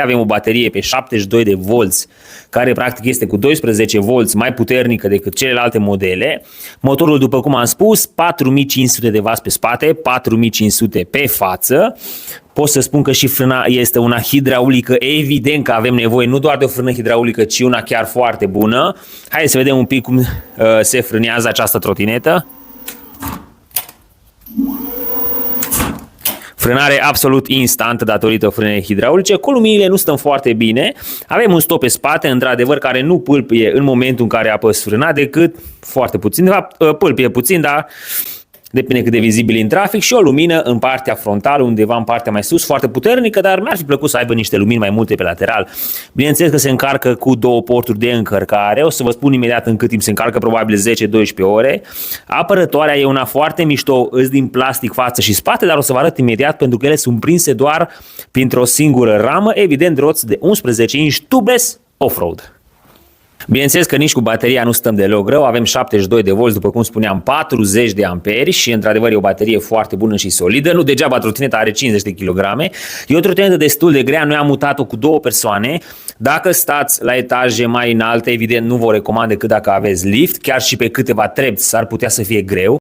Avem o baterie pe 72 de volți, care practic este cu 12 volți mai puternică decât celelalte modele. Motorul, după cum am spus, 4500 de W pe spate, 4500 pe față. Pot să spun că și frâna este una hidraulică, evident că avem nevoie nu doar de o frână hidraulică, ci una chiar foarte bună. Haideți să vedem un pic cum se frânează această trotinetă. Frânare absolut instant datorită frânei hidraulice. Columinile nu stăm foarte bine. Avem un stop pe spate, într-adevăr, care nu pâlpie în momentul în care apăs frâna, decât foarte puțin. De fapt, pâlpie puțin, dar depinde cât de vizibil în trafic, și o lumină în partea frontală, undeva în partea mai sus, foarte puternică, dar mi-ar fi plăcut să aibă niște lumini mai multe pe lateral. Bineînțeles că se încarcă cu două porturi de încărcare. O să vă spun imediat în cât timp se încarcă, probabil 10-12 ore. Apărătoarea e una foarte mișto, îs din plastic față și spate, dar o să vă arăt imediat pentru că ele sunt prinse doar printr-o singură ramă, evident roți de 11 inch tubeless off-road. Bineînțeles că nici cu bateria nu stăm deloc rău, avem 72 de volți, după cum spuneam, 40 de amperi și într-adevăr e o baterie foarte bună și solidă. Nu degeaba trotineta are 50 de kg. E o trotinetă destul de grea, noi am mutat-o cu două persoane. Dacă stați la etaje mai înalte, evident nu vă recomand decât dacă aveți lift, chiar și pe câteva trepți s-ar putea să fie greu.